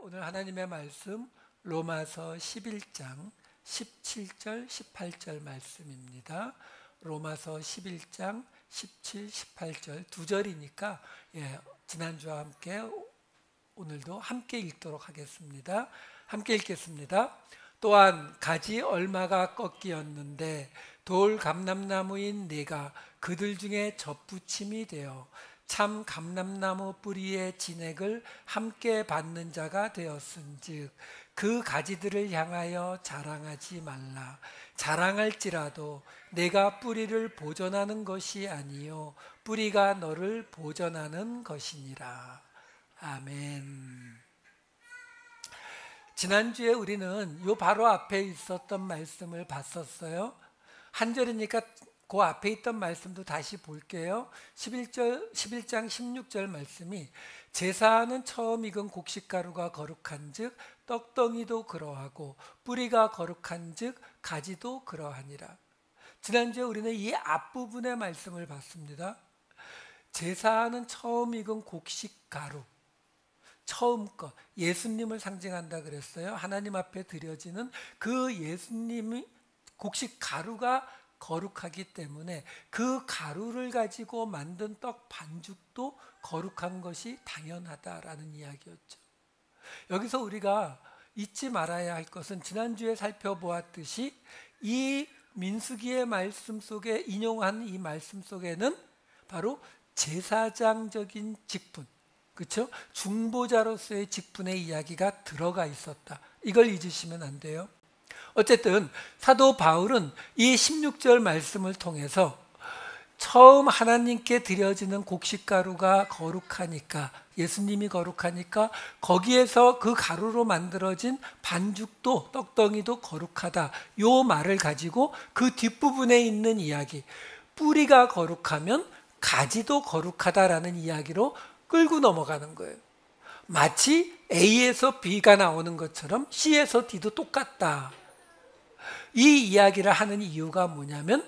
오늘 하나님의 말씀 로마서 11장 17절 18절 말씀입니다. 로마서 11장 17, 18절 두 절이니까 지난주와 함께 오늘도 함께 읽도록 하겠습니다. 함께 읽겠습니다. 또한 가지 얼마가 꺾이었는데 돌 감람나무인 네가 그들 중에 젖붙임이 되어 참 감람나무 뿌리의 진액을 함께 받는 자가 되었은즉 그 가지들을 향하여 자랑하지 말라. 자랑할지라도 내가 뿌리를 보존하는 것이 아니요 뿌리가 너를 보존하는 것이니라. 아멘. 지난주에 우리는 요 바로 앞에 있었던 말씀을 봤었어요. 한 절이니까 그 앞에 있던 말씀도 다시 볼게요. 11장 16절 말씀이 제사하는 처음 익은 곡식가루가 거룩한 즉 떡덩이도 그러하고 뿌리가 거룩한 즉 가지도 그러하니라. 지난주에 우리는 이 앞부분의 말씀을 봤습니다. 제사하는 처음 익은 곡식가루, 처음 것, 예수님을 상징한다 그랬어요. 하나님 앞에 드려지는 그 예수님이 곡식가루가 거룩하기 때문에 그 가루를 가지고 만든 떡 반죽도 거룩한 것이 당연하다라는 이야기였죠. 여기서 우리가 잊지 말아야 할 것은 지난주에 살펴보았듯이 이 민수기의 말씀 속에 인용한 이 말씀 속에는 바로 제사장적인 직분, 그렇죠? 중보자로서의 직분의 이야기가 들어가 있었다. 이걸 잊으시면 안 돼요. 어쨌든 사도 바울은 이 16절 말씀을 통해서 처음 하나님께 드려지는 곡식가루가 거룩하니까, 예수님이 거룩하니까 거기에서 그 가루로 만들어진 반죽도 떡덩이도 거룩하다, 요 말을 가지고 그 뒷부분에 있는 이야기, 뿌리가 거룩하면 가지도 거룩하다라는 이야기로 끌고 넘어가는 거예요. 마치 A에서 B가 나오는 것처럼 C에서 D도 똑같다. 이 이야기를 하는 이유가 뭐냐면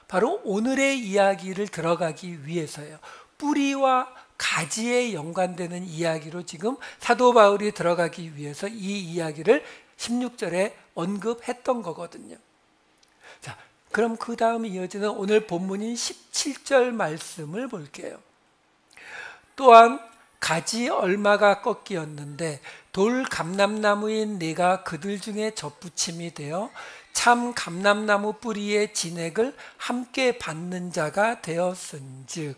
바로 오늘의 이야기를 들어가기 위해서예요. 뿌리와 가지에 연관되는 이야기로 지금 사도 바울이 들어가기 위해서 이 이야기를 16절에 언급했던 거거든요. 자, 그럼 그 다음 이어지는 오늘 본문인 17절 말씀을 볼게요. 또한 가지 얼마가 꺾이었는데 돌 감람나무인 네가 그들 중에 젖붙임이 되어 참 감람나무 뿌리의 진액을 함께 받는 자가 되었은즉.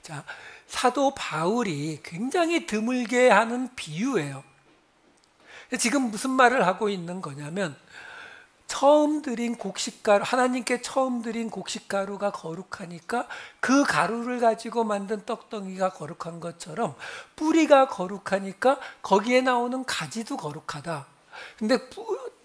자, 사도 바울이 굉장히 드물게 하는 비유예요. 지금 무슨 말을 하고 있는 거냐면 처음 드린 곡식가루, 하나님께 처음 드린 곡식가루가 거룩하니까 그 가루를 가지고 만든 떡덩이가 거룩한 것처럼 뿌리가 거룩하니까 거기에 나오는 가지도 거룩하다. 근데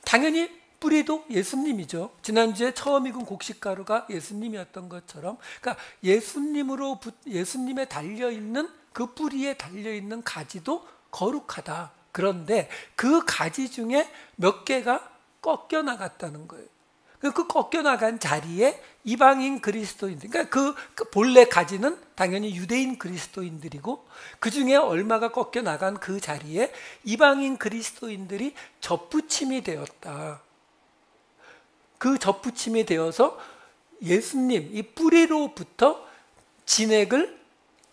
당연히 뿌리도 예수님이죠. 지난주에 처음 익은 곡식가루가 예수님이었던 것처럼, 그러니까 예수님에 달려있는 그 뿌리에 달려있는 가지도 거룩하다. 그런데 그 가지 중에 몇 개가 꺾여 나갔다는 거예요. 그 꺾여 나간 자리에 이방인 그리스도인들, 그러니까 그 본래 가지는 당연히 유대인 그리스도인들이고 그 중에 얼마가 꺾여 나간 그 자리에 이방인 그리스도인들이 젖붙임이 되었다. 그 젖붙임이 되어서 예수님 이 뿌리로부터 진액을,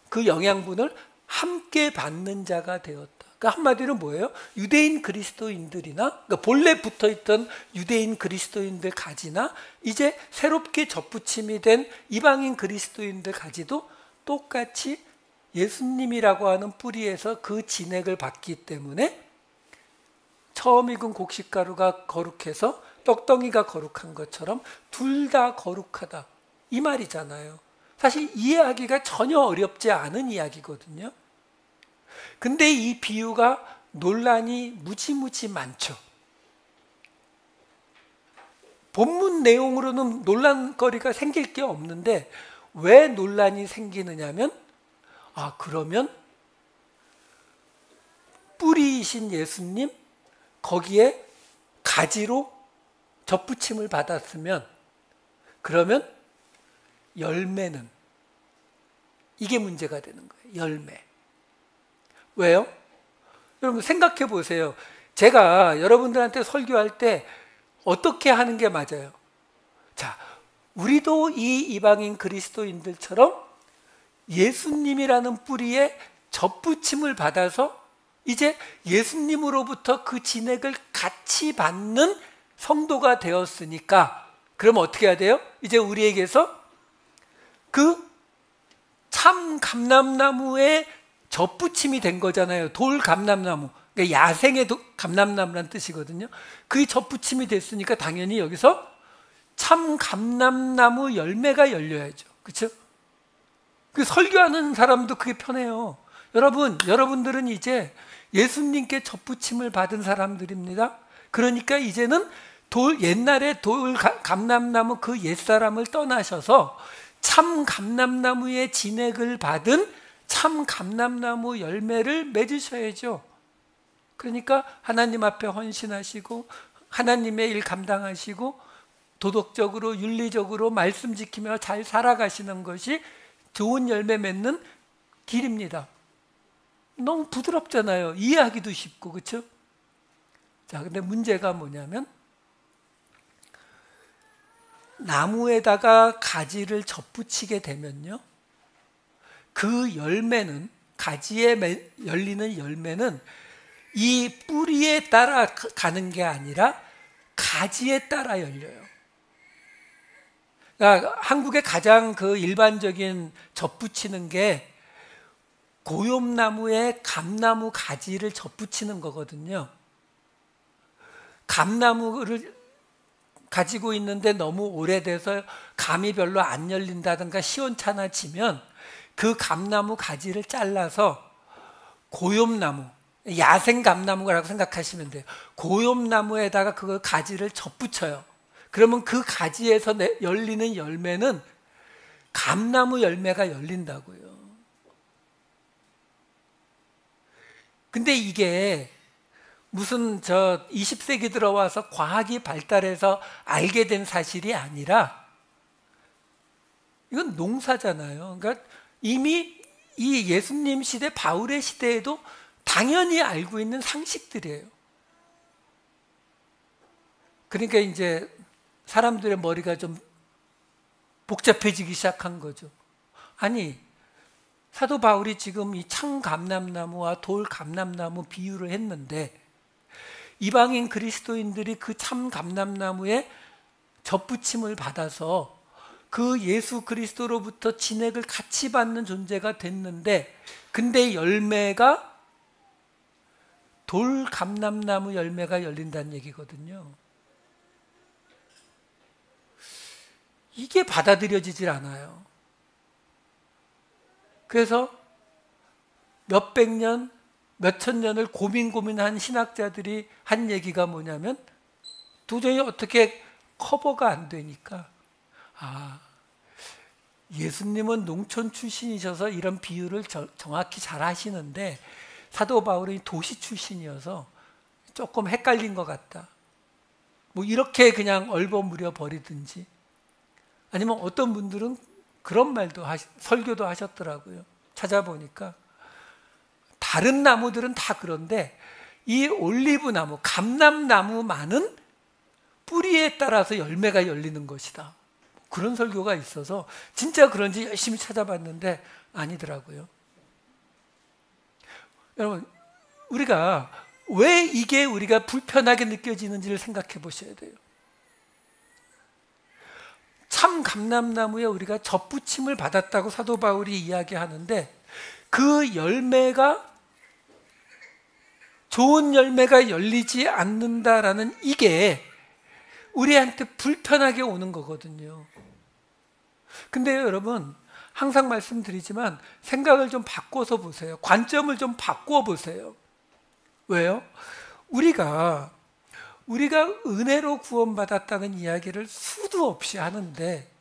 그 영양분을 함께 받는 자가 되었다. 그러니까 한마디로 뭐예요? 유대인 그리스도인들이나, 그러니까 본래 붙어있던 유대인 그리스도인들 가지나 이제 새롭게 젖붙임이 된 이방인 그리스도인들 가지도 똑같이 예수님이라고 하는 뿌리에서 그 진액을 받기 때문에 처음 익은 곡식가루가 거룩해서 떡덩이가 거룩한 것처럼 둘 다 거룩하다, 이 말이잖아요. 사실 이해하기가 전혀 어렵지 않은 이야기거든요. 근데 이 비유가 논란이 무지무지 많죠. 본문 내용으로는 논란거리가 생길 게 없는데 왜 논란이 생기느냐면, 그러면 뿌리이신 예수님 거기에 가지로 젖붙임을 받았으면 그러면 열매는, 이게 문제가 되는 거예요. 열매. 왜요? 여러분 생각해 보세요. 제가 여러분들한테 설교할 때 어떻게 하는 게 맞아요? 자, 우리도 이 이방인 그리스도인들처럼 예수님이라는 뿌리에 접붙임을 받아서 이제 예수님으로부터 그 진액을 같이 받는 성도가 되었으니까, 그럼 어떻게 해야 돼요? 이제 우리에게서 그 참 감람나무에 접붙임이 된 거잖아요. 돌 감람나무, 그러니까 야생의 감람나무란 뜻이거든요. 그 접붙임이 됐으니까 당연히 여기서 참 감람나무 열매가 열려야죠. 그렇죠? 그 설교하는 사람도 그게 편해요. 여러분들은 이제 예수님께 접붙임을 받은 사람들입니다. 그러니까 이제는 옛날에 감람나무 그 옛사람을 떠나셔서 참 감람나무의 진액을 받은 참 감람나무 열매를 맺으셔야죠. 그러니까 하나님 앞에 헌신하시고 하나님의 일 감당하시고 도덕적으로 윤리적으로 말씀 지키며 잘 살아가시는 것이 좋은 열매 맺는 길입니다. 너무 부드럽잖아요. 이해하기도 쉽고, 그렇죠? 자, 근데 문제가 뭐냐면 나무에다가 가지를 접붙이게 되면요, 그 열매는, 가지에 열리는 열매는 이 뿌리에 따라 가는 게 아니라 가지에 따라 열려요. 그러니까 한국의 가장 그 일반적인 접붙이는 게 고엽나무에 감나무 가지를 접붙이는 거거든요. 감나무를 가지고 있는데 너무 오래돼서 감이 별로 안 열린다든가 시원찮아지면 그 감나무 가지를 잘라서 고엽나무, 야생 감나무라고 생각하시면 돼요. 고엽나무에다가 그 가지를 접붙여요. 그러면 그 가지에서 열리는 열매는 감나무 열매가 열린다고요. 근데 이게 무슨 20세기 들어와서 과학이 발달해서 알게 된 사실이 아니라 이건 농사잖아요. 그러니까 이미 이 예수님 시대, 바울의 시대에도 당연히 알고 있는 상식들이에요. 그러니까 이제 사람들의 머리가 좀 복잡해지기 시작한 거죠. 아니, 사도 바울이 지금 이 참 감람나무와 돌 감람나무 비유를 했는데 이방인 그리스도인들이 그 참 감람나무에 접붙임을 받아서 그 예수 그리스도로부터 진액을 같이 받는 존재가 됐는데, 근데 열매가 돌 감람나무 열매가 열린다는 얘기거든요. 이게 받아들여지질 않아요. 그래서 몇백 년, 몇천 년을 고민한 신학자들이 한 얘기가 뭐냐면 도저히 어떻게 커버가 안 되니까, 예수님은 농촌 출신이셔서 이런 비유를 정확히 잘 하시는데 사도 바울은 도시 출신이어서 조금 헷갈린 것 같다. 뭐 이렇게 그냥 얼버무려 버리든지, 아니면 어떤 분들은 그런 말도 설교도 하셨더라고요. 찾아보니까 다른 나무들은 다 그런데 이 올리브나무, 감람나무만은 뿌리에 따라서 열매가 열리는 것이다. 그런 설교가 있어서 진짜 그런지 열심히 찾아봤는데 아니더라고요. 여러분, 우리가 왜 이게 우리가 불편하게 느껴지는지를 생각해 보셔야 돼요. 참 감람나무에 우리가 접붙임을 받았다고 사도 바울이 이야기하는데 그 열매가, 좋은 열매가 열리지 않는다라는 이게 우리한테 불편하게 오는 거거든요. 근데 여러분, 항상 말씀드리지만 생각을 좀 바꿔서 보세요. 관점을 좀 바꾸어 보세요. 왜요? 우리가 은혜로 구원받았다는 이야기를 수도 없이 하는데,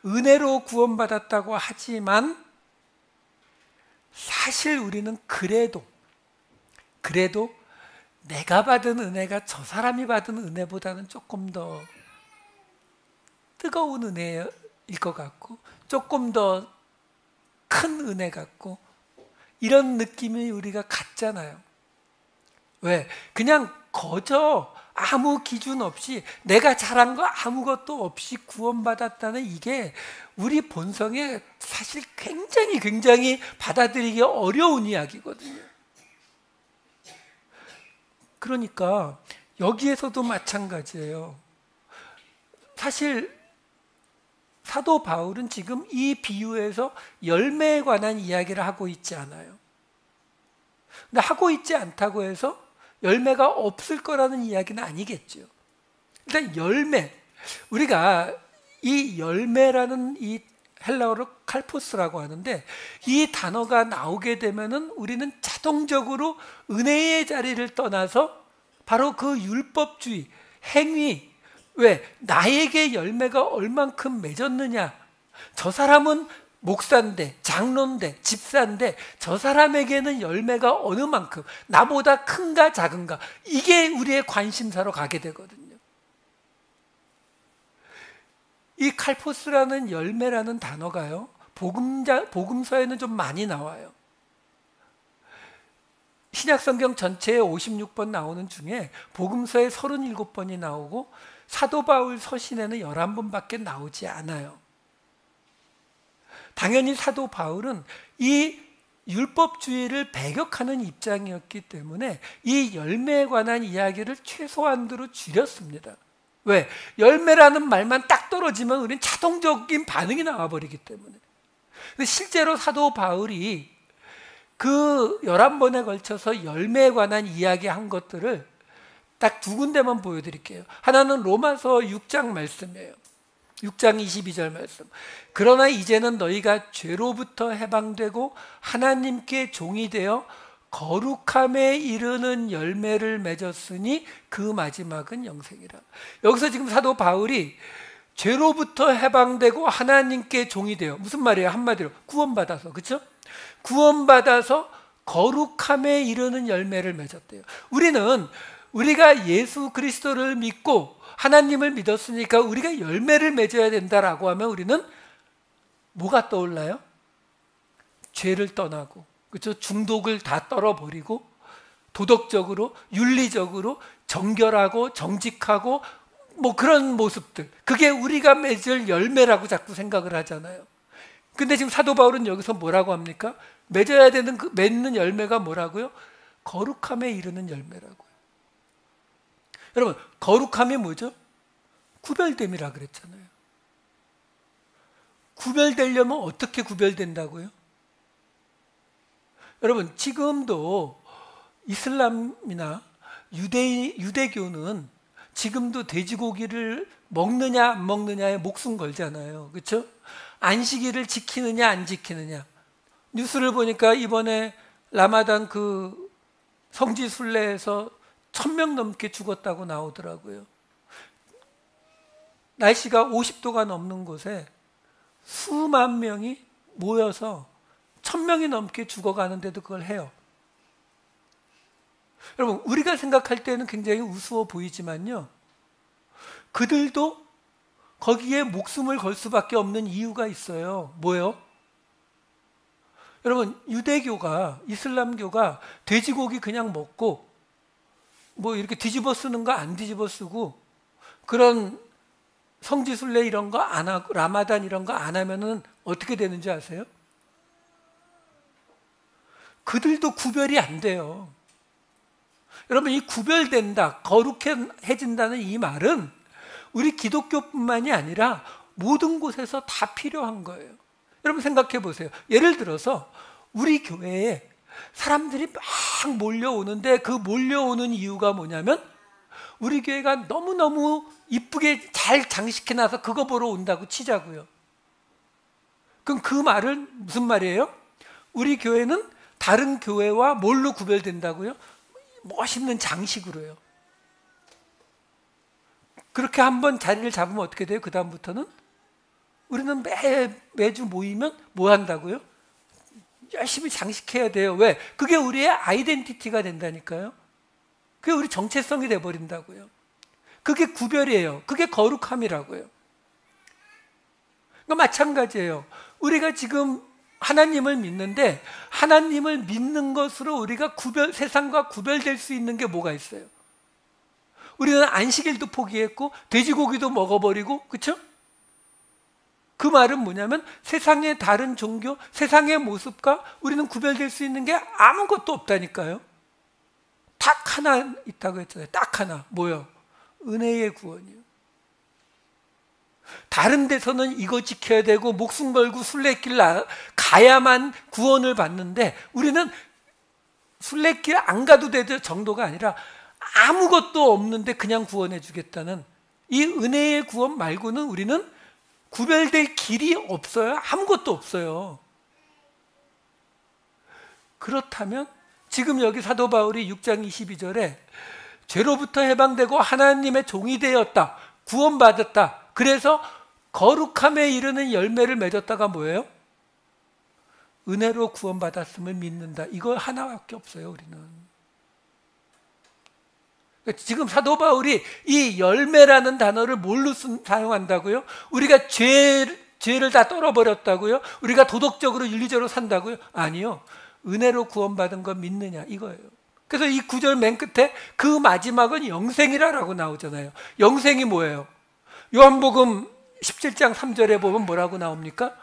은혜로 구원받았다고 하지만 사실 우리는 그래도 내가 받은 은혜가 저 사람이 받은 은혜보다는 조금 더 뜨거운 은혜일 것 같고 조금 더 큰 은혜 같고 이런 느낌이 우리가 같잖아요. 왜? 그냥 거저 아무 기준 없이 내가 잘한 거 아무것도 없이 구원받았다는 이게 우리 본성에 사실 굉장히 받아들이기 어려운 이야기거든요. 그러니까 여기에서도 마찬가지예요. 사실 사도 바울은 지금 이 비유에서 열매에 관한 이야기를 하고 있지 않아요. 근데 하고 있지 않다고 해서 열매가 없을 거라는 이야기는 아니겠죠. 일단 열매, 우리가 이 열매라는 이 헬라어로 칼포스라고 하는데 이 단어가 나오게 되면은 우리는 자동적으로 은혜의 자리를 떠나서 바로 그 율법주의, 행위, 왜? 나에게 열매가 얼만큼 맺었느냐? 저 사람은 목사인데, 장로인데, 집사인데 저 사람에게는 열매가 어느 만큼, 나보다 큰가 작은가, 이게 우리의 관심사로 가게 되거든요. 이 칼포스라는 열매라는 단어가요, 복음서에는 좀 많이 나와요. 신약성경 전체에 56번 나오는 중에 복음서에 37번이 나오고 사도 바울 서신에는 11번밖에 나오지 않아요. 당연히 사도 바울은 이 율법주의를 배격하는 입장이었기 때문에 이 열매에 관한 이야기를 최소한도로 줄였습니다. 왜? 열매라는 말만 딱 떨어지면 우리는 자동적인 반응이 나와버리기 때문에. 근데 실제로 사도 바울이 그 11번에 걸쳐서 열매에 관한 이야기한 것들을 딱 두 군데만 보여드릴게요. 하나는 로마서 6장 말씀이에요. 6장 22절 말씀. 그러나 이제는 너희가 죄로부터 해방되고 하나님께 종이 되어 거룩함에 이르는 열매를 맺었으니 그 마지막은 영생이라. 여기서 지금 사도 바울이 죄로부터 해방되고 하나님께 종이 되어, 무슨 말이에요? 한마디로 구원받아서, 그렇죠? 구원받아서 거룩함에 이르는 열매를 맺었대요. 우리가 예수 그리스도를 믿고 하나님을 믿었으니까 우리가 열매를 맺어야 된다라고 하면 우리는 뭐가 떠올라요? 죄를 떠나고, 그렇죠? 중독을 다 떨어버리고 도덕적으로, 윤리적으로 정결하고 정직하고 뭐 그런 모습들, 그게 우리가 맺을 열매라고 자꾸 생각을 하잖아요. 근데 지금 사도 바울은 여기서 뭐라고 합니까? 맺어야 되는 그 맺는 열매가 뭐라고요? 거룩함에 이르는 열매라고요. 여러분, 거룩함이 뭐죠? 구별됨이라 그랬잖아요. 구별되려면 어떻게 구별된다고요? 여러분, 지금도 이슬람이나 유대교는 지금도 돼지고기를 먹느냐 안 먹느냐에 목숨 걸잖아요. 그렇죠? 안식일을 지키느냐 안 지키느냐. 뉴스를 보니까 이번에 라마단 그 성지 순례에서 1000명 넘게 죽었다고 나오더라고요. 날씨가 50도가 넘는 곳에 수만 명이 모여서 1000명이 넘게 죽어가는데도 그걸 해요. 여러분, 우리가 생각할 때는 굉장히 우스워 보이지만요, 그들도 거기에 목숨을 걸 수밖에 없는 이유가 있어요. 뭐예요? 여러분, 유대교가, 이슬람교가 돼지고기 그냥 먹고 뭐 이렇게 뒤집어 쓰는 거 안 뒤집어 쓰고 그런 성지순례 이런 거 안 하고 라마단 이런 거 안 하면은 어떻게 되는지 아세요? 그들도 구별이 안 돼요. 여러분, 이 구별된다, 거룩해진다는 이 말은 우리 기독교뿐만이 아니라 모든 곳에서 다 필요한 거예요. 여러분 생각해 보세요. 예를 들어서 우리 교회에 사람들이 막 몰려오는데 그 몰려오는 이유가 뭐냐면 우리 교회가 너무너무 이쁘게 잘 장식해놔서 그거 보러 온다고 치자고요. 그럼 그 말은 무슨 말이에요? 우리 교회는 다른 교회와 뭘로 구별된다고요? 멋있는 장식으로요. 그렇게 한번 자리를 잡으면 어떻게 돼요? 그 다음부터는 우리는 매주 모이면 뭐 한다고요? 열심히 장식해야 돼요. 왜? 그게 우리의 아이덴티티가 된다니까요. 그게 우리 정체성이 돼버린다고요. 그게 구별이에요. 그게 거룩함이라고요. 그러니까 마찬가지예요. 우리가 지금 하나님을 믿는데 하나님을 믿는 것으로 우리가 세상과 구별될 수 있는 게 뭐가 있어요? 우리는 안식일도 포기했고 돼지고기도 먹어버리고, 그렇죠? 그 말은 뭐냐면 세상의 다른 종교, 세상의 모습과 우리는 구별될 수 있는 게 아무것도 없다니까요. 딱 하나 있다고 했잖아요. 딱 하나. 뭐요? 은혜의 구원이요. 다른 데서는 이거 지켜야 되고 목숨 걸고 순례길 가야만 구원을 받는데, 우리는 순례길 안 가도 될 정도가 아니라 아무것도 없는데 그냥 구원해 주겠다는 이 은혜의 구원 말고는 우리는 구별될 길이 없어요. 아무것도 없어요. 그렇다면 지금 여기 사도 바울이 6장 22절에 죄로부터 해방되고 하나님의 종이 되었다, 구원받았다, 그래서 거룩함에 이르는 열매를 맺었다가 뭐예요? 은혜로 구원받았음을 믿는다. 이거 하나밖에 없어요. 우리는. 지금 사도 바울이 이 열매라는 단어를 뭘로 사용한다고요? 우리가 죄를 다 떨어버렸다고요? 우리가 도덕적으로 윤리적으로 산다고요? 아니요. 은혜로 구원받은 거 믿느냐, 이거예요. 그래서 이 구절 맨 끝에 그 마지막은 영생이라고 나오잖아요. 영생이 뭐예요? 요한복음 17장 3절에 보면 뭐라고 나옵니까?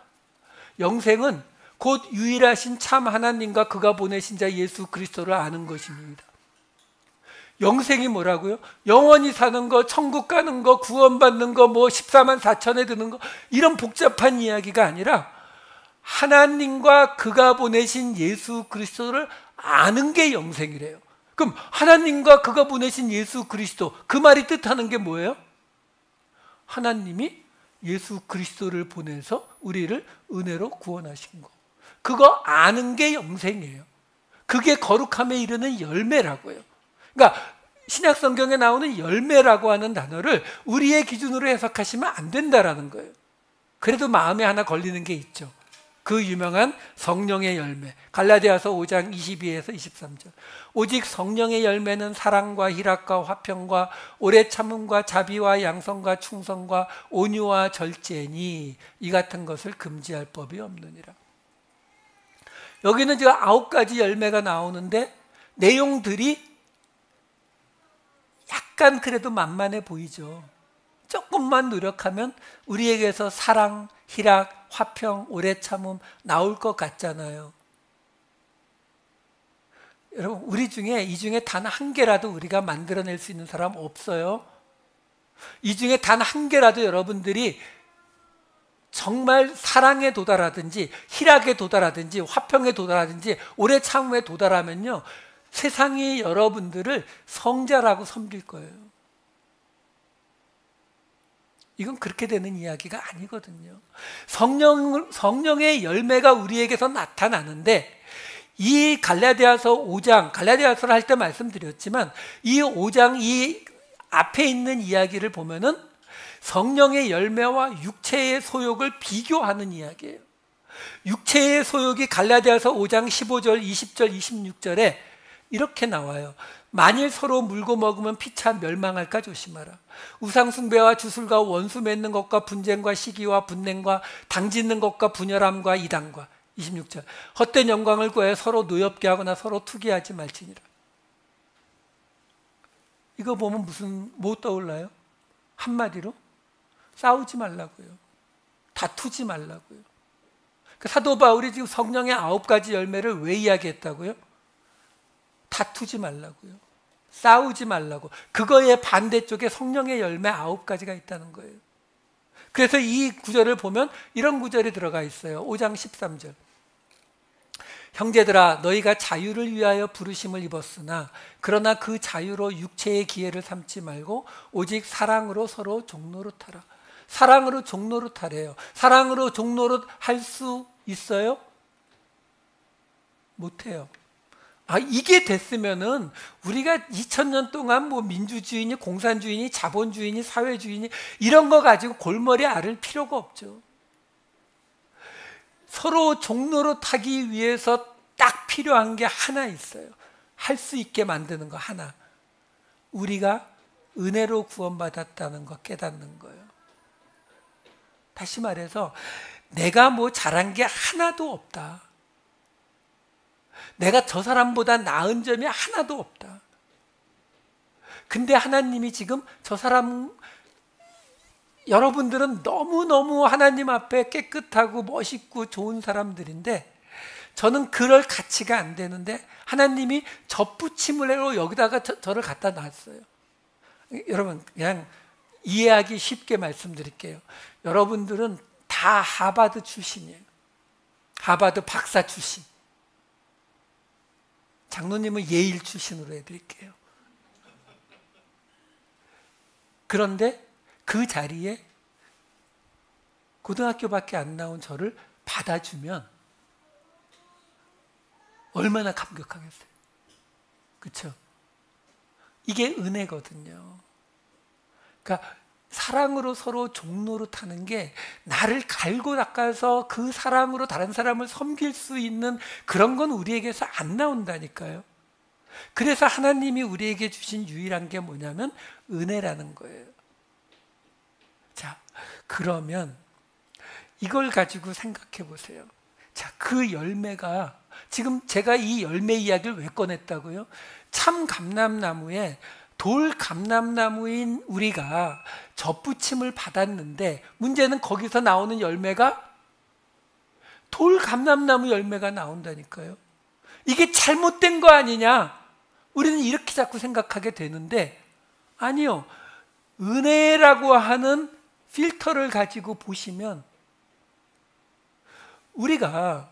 영생은 곧 유일하신 참 하나님과 그가 보내신 자 예수 그리스도를 아는 것입니다. 영생이 뭐라고요? 영원히 사는 거, 천국 가는 거, 구원받는 거, 뭐 14만 4천에 드는 거, 이런 복잡한 이야기가 아니라 하나님과 그가 보내신 예수 그리스도를 아는 게 영생이래요. 그럼 하나님과 그가 보내신 예수 그리스도, 그 말이 뜻하는 게 뭐예요? 하나님이 예수 그리스도를 보내서 우리를 은혜로 구원하신 거, 그거 아는 게 영생이에요. 그게 거룩함에 이르는 열매라고요. 그러니까 신약 성경에 나오는 열매라고 하는 단어를 우리의 기준으로 해석하시면 안 된다라는 거예요. 그래도 마음에 하나 걸리는 게 있죠. 그 유명한 성령의 열매, 갈라디아서 5장 22에서 23절. 오직 성령의 열매는 사랑과 희락과 화평과 오래 참음과 자비와 양성과 충성과 온유와 절제니 이 같은 것을 금지할 법이 없느니라. 여기는 지금 9가지 열매가 나오는데 내용들이 약간 그래도 만만해 보이죠. 조금만 노력하면 우리에게서 사랑, 희락, 화평, 오래 참음 나올 것 같잖아요. 여러분, 우리 중에 이 중에 단 한 개라도 우리가 만들어낼 수 있는 사람 없어요? 이 중에 단 한 개라도 여러분들이 정말 사랑에 도달하든지 희락에 도달하든지 화평에 도달하든지 오래 참음에 도달하면요, 세상이 여러분들을 성자라고 섬길 거예요. 이건 그렇게 되는 이야기가 아니거든요. 성령의 열매가 우리에게서 나타나는데, 이 갈라디아서 5장, 갈라디아서를 할 때 말씀드렸지만 이 5장 이 앞에 있는 이야기를 보면은 성령의 열매와 육체의 소욕을 비교하는 이야기예요. 육체의 소욕이 갈라디아서 5장 15절, 20절, 26절에 이렇게 나와요. 만일 서로 물고 먹으면 피차 멸망할까 조심하라. 우상숭배와 주술과 원수 맺는 것과 분쟁과 시기와 분냉과 당짓는 것과 분열함과 이단과. 26절. 헛된 영광을 구하여 서로 노엽게 하거나 서로 투기하지 말지니라. 이거 보면 뭐 떠올라요? 한마디로 싸우지 말라고요. 다투지 말라고요. 사도 바울이 지금 성령의 9가지 열매를 왜 이야기했다고요? 다투지 말라고요. 싸우지 말라고. 그거의 반대쪽에 성령의 열매 9가지가 있다는 거예요. 그래서 이 구절을 보면 이런 구절이 들어가 있어요. 5장 13절. 형제들아, 너희가 자유를 위하여 부르심을 입었으나 그러나 그 자유로 육체의 기회를 삼지 말고 오직 사랑으로 서로 종노릇하라. 사랑으로 종노릇하래요. 사랑으로 종노릇할 수 있어요? 못해요. 이게 됐으면은 우리가 2000년 동안 뭐 민주주의니 공산주의니 자본주의니 사회주의니 이런 거 가지고 골머리 앓을 필요가 없죠. 서로 종노릇하기 위해서 딱 필요한 게 하나 있어요. 할 수 있게 만드는 거 하나. 우리가 은혜로 구원받았다는 거 깨닫는 거예요. 다시 말해서 내가 뭐 잘한 게 하나도 없다. 내가 저 사람보다 나은 점이 하나도 없다. 근데 하나님이 지금 저 사람, 여러분들은 너무너무 하나님 앞에 깨끗하고 멋있고 좋은 사람들인데 저는 그럴 가치가 안 되는데 하나님이 덧붙임으로 여기다가 저를 갖다 놨어요. 여러분 그냥 이해하기 쉽게 말씀드릴게요. 여러분들은 다 하버드 출신이에요. 하버드 박사 출신. 장로님은 예일 출신으로 해드릴게요. 그런데 그 자리에 고등학교밖에 안 나온 저를 받아주면 얼마나 감격하겠어요. 그렇죠? 이게 은혜거든요. 그러니까 사랑으로 서로 종로로 타는 게 나를 갈고 닦아서 그 사랑으로 다른 사람을 섬길 수 있는 그런 건 우리에게서 안 나온다니까요. 그래서 하나님이 우리에게 주신 유일한 게 뭐냐면 은혜라는 거예요. 자, 그러면 이걸 가지고 생각해 보세요. 자, 그 열매가 지금 제가 이 열매 이야기를 왜 꺼냈다고요? 참 감람나무에 돌 감람나무인 우리가 덧붙임을 받았는데 문제는 거기서 나오는 열매가 돌 감람나무 열매가 나온다니까요. 이게 잘못된 거 아니냐? 우리는 이렇게 자꾸 생각하게 되는데 아니요. 은혜라고 하는 필터를 가지고 보시면 우리가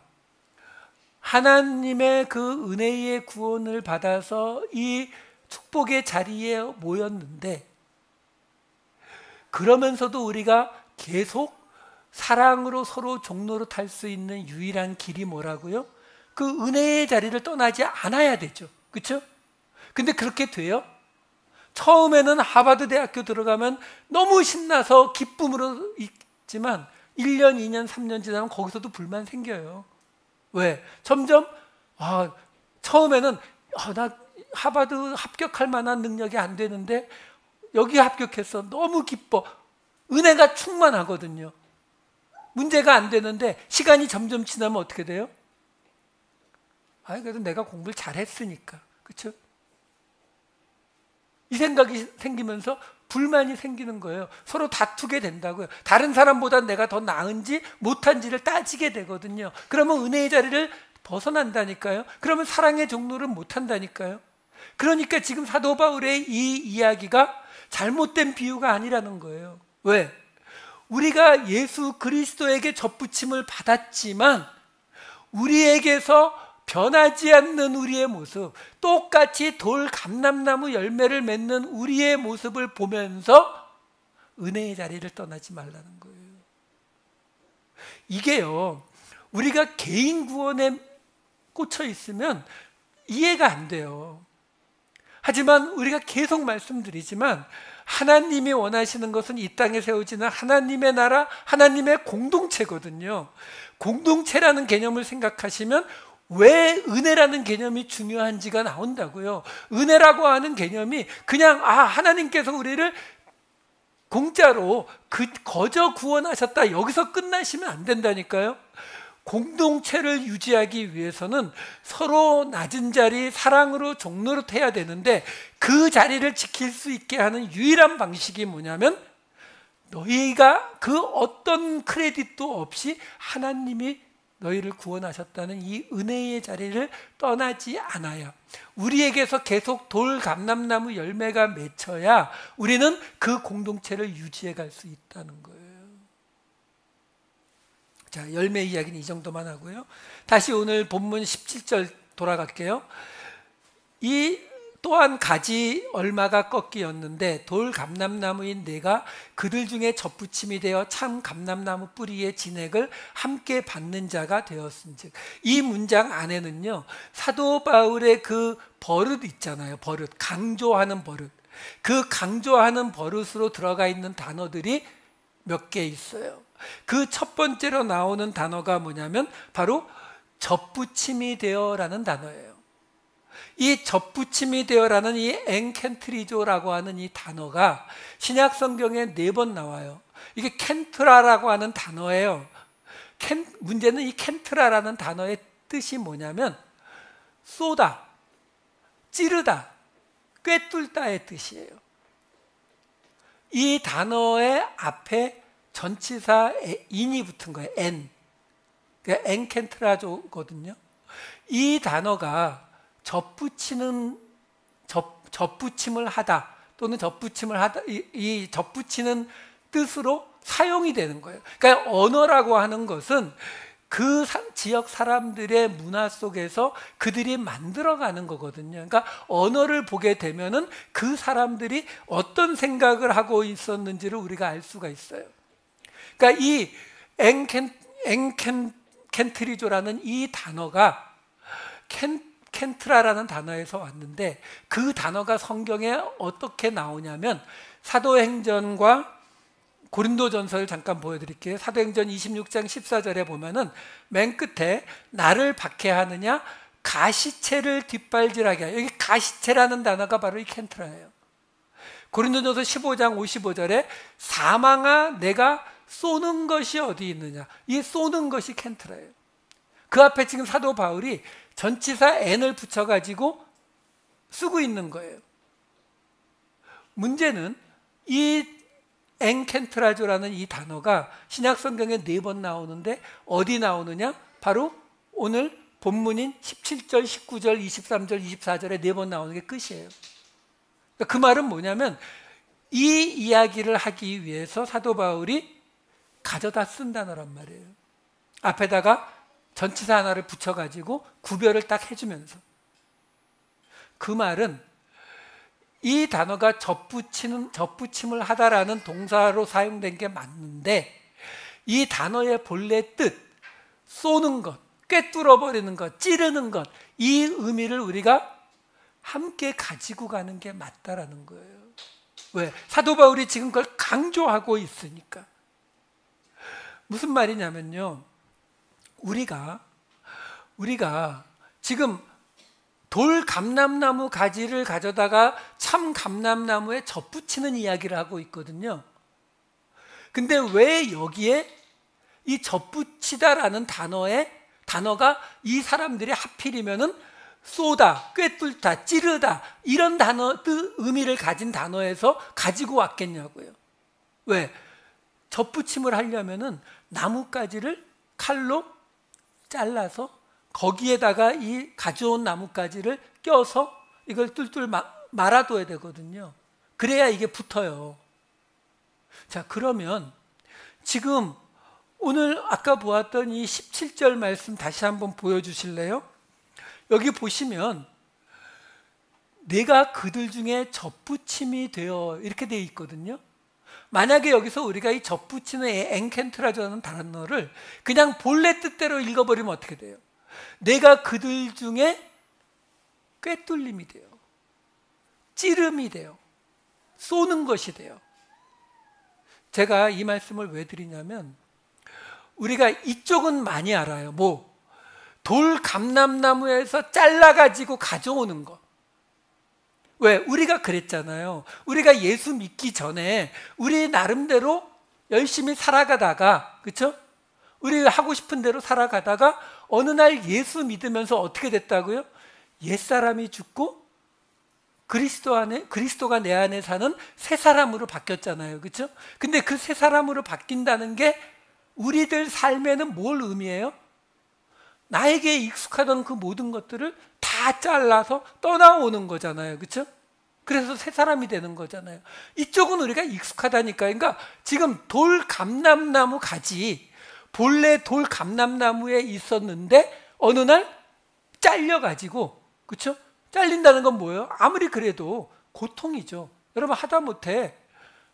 하나님의 그 은혜의 구원을 받아서 이 축복의 자리에 모였는데 그러면서도 우리가 계속 사랑으로 서로 종로로 탈 수 있는 유일한 길이 뭐라고요? 그 은혜의 자리를 떠나지 않아야 되죠. 그렇죠? 근데 그렇게 돼요? 처음에는 하버드 대학교 들어가면 너무 신나서 기쁨으로 있지만 1년, 2년, 3년 지나면 거기서도 불만 생겨요. 왜? 점점 처음에는 나 하버드 합격할 만한 능력이 안 되는데 여기 합격했어. 너무 기뻐. 은혜가 충만하거든요. 문제가 안 되는데 시간이 점점 지나면 어떻게 돼요? 그래도 내가 공부를 잘했으니까. 그렇죠? 이 생각이 생기면서 불만이 생기는 거예요. 서로 다투게 된다고요. 다른 사람보다 내가 더 나은지 못한지를 따지게 되거든요. 그러면 은혜의 자리를 벗어난다니까요. 그러면 사랑의 종로를 못한다니까요. 그러니까 지금 사도 바울의 이 이야기가 잘못된 비유가 아니라는 거예요. 왜? 우리가 예수 그리스도에게 덧붙임을 받았지만 우리에게서 변하지 않는 우리의 모습, 똑같이 돌 감람나무 열매를 맺는 우리의 모습을 보면서 은혜의 자리를 떠나지 말라는 거예요. 이게요, 우리가 개인 구원에 꽂혀 있으면 이해가 안 돼요. 하지만 우리가 계속 말씀드리지만 하나님이 원하시는 것은 이 땅에 세워지는 하나님의 나라, 하나님의 공동체거든요. 공동체라는 개념을 생각하시면 왜 은혜라는 개념이 중요한지가 나온다고요. 은혜라고 하는 개념이 그냥 하나님께서 우리를 공짜로 거저 구원하셨다 여기서 끝나시면 안 된다니까요. 공동체를 유지하기 위해서는 서로 낮은 자리 사랑으로 종로로 해야 되는데 그 자리를 지킬 수 있게 하는 유일한 방식이 뭐냐면 너희가 그 어떤 크레딧도 없이 하나님이 너희를 구원하셨다는 이 은혜의 자리를 떠나지 않아야 우리에게서 계속 돌 감람나무 열매가 맺혀야 우리는 그 공동체를 유지해 갈 수 있다는 거예요. 자, 열매 이야기는 이 정도만 하고요. 다시 오늘 본문 17절 돌아갈게요. 이 또한 가지 얼마가 꺾이었는데 돌 감람나무인 내가 그들 중에 덧붙임이 되어 참 감람나무 뿌리의 진액을 함께 받는 자가 되었은즉. 이 문장 안에는요, 사도 바울의 그 버릇 있잖아요. 버릇, 강조하는 버릇. 그 강조하는 버릇으로 들어가 있는 단어들이 몇 개 있어요. 그 첫 번째로 나오는 단어가 뭐냐면 바로 덧붙임이 되어라는 단어예요. 이 덧붙임이 되어라는 이 엔켄트리조라고 하는 이 단어가 신약 성경에 4번 나와요. 이게 켄트라라고 하는 단어예요. 문제는 이 켄트라라는 단어의 뜻이 뭐냐면 쏘다, 찌르다, 꿰뚫다의 뜻이에요. 이 단어의 앞에 전치사 인이 붙은 거예요. 엔. 그러니까 엔켄트라조거든요. 이 단어가 접붙임을 하다 또는 접붙임을 하다, 이 접붙이는 뜻으로 사용이 되는 거예요. 그러니까 언어라고 하는 것은 그 지역 사람들의 문화 속에서 그들이 만들어가는 거거든요. 그러니까 언어를 보게 되면은 그 사람들이 어떤 생각을 하고 있었는지를 우리가 알 수가 있어요. 그러니까 이 엔켄트리조라는 이 단어가 켄트라라는 단어에서 왔는데 그 단어가 성경에 어떻게 나오냐면 사도행전과 고린도전서를 잠깐 보여드릴게요. 사도행전 26장 14절에 보면은 맨 끝에 나를 박해하느냐 가시체를 뒷발질하게 하여, 여기 가시체라는 단어가 바로 이 켄트라예요. 고린도전서 15장 55절에 사망아 내가 쏘는 것이 어디 있느냐, 이 쏘는 것이 켄트라예요. 그 앞에 지금 사도 바울이 전치사 n을 붙여가지고 쓰고 있는 거예요. 문제는 이 엔켄트라조라는 이 단어가 신약 성경에 4번 나오는데 어디 나오느냐? 바로 오늘 본문인 17절, 19절, 23절, 24절에 4번 나오는 게 끝이에요. 그 말은 뭐냐면 이 이야기를 하기 위해서 사도 바울이 가져다 쓴 단어란 말이에요. 앞에다가 전치사 하나를 붙여가지고 구별을 딱 해주면서, 그 말은 이 단어가 접붙임을 하다라는 동사로 사용된 게 맞는데 이 단어의 본래 뜻, 쏘는 것, 꿰뚫어버리는 것, 찌르는 것, 이 의미를 우리가 함께 가지고 가는 게 맞다라는 거예요. 왜? 사도 바울이 지금 그걸 강조하고 있으니까. 무슨 말이냐면요, 우리가 지금 돌 감람나무 가지를 가져다가 참 감람나무에 접붙이는 이야기를 하고 있거든요. 근데 왜 여기에 이 접붙이다라는 단어가 이 사람들이 하필이면은 쏘다, 꿰뚫다, 찌르다 이런 단어 의미를 가진 단어에서 가지고 왔겠냐고요. 왜? 접붙임을 하려면은 나뭇가지를 칼로 잘라서 거기에다가 이 가져온 나뭇가지를 껴서 이걸 뚫뚫 말아둬야 되거든요. 그래야 이게 붙어요. 자, 그러면 지금 오늘 아까 보았던 이 17절 말씀 다시 한번 보여주실래요? 여기 보시면 내가 그들 중에 접붙임이 되어 이렇게 되어 있거든요. 만약에 여기서 우리가 이 접붙이는 엔켄트라라는 단어를 그냥 본래 뜻대로 읽어버리면 어떻게 돼요? 내가 그들 중에 꿰뚫림이 돼요. 찌름이 돼요. 쏘는 것이 돼요. 제가 이 말씀을 왜 드리냐면 우리가 이쪽은 많이 알아요. 돌 감람나무에서 잘라가지고 가져오는 거. 왜? 우리가 그랬잖아요. 우리가 예수 믿기 전에 우리 나름대로 열심히 살아가다가, 그렇죠? 우리가 하고 싶은 대로 살아가다가 어느 날 예수 믿으면서 어떻게 됐다고요? 옛사람이 죽고 그리스도가 내 안에 사는 새 사람으로 바뀌었잖아요. 그렇죠? 근데 그 새 사람으로 바뀐다는 게 우리들 삶에는 뭘 의미해요? 나에게 익숙하던 그 모든 것들을 다 잘라서 떠나오는 거잖아요. 그렇죠? 그래서 새 사람이 되는 거잖아요. 이쪽은 우리가 익숙하다니까. 그러니까 지금 돌 감람나무 가지, 본래 돌 감람나무에 있었는데 어느 날 잘려가지고, 그렇죠? 잘린다는 건 뭐예요? 아무리 그래도 고통이죠. 여러분, 하다못해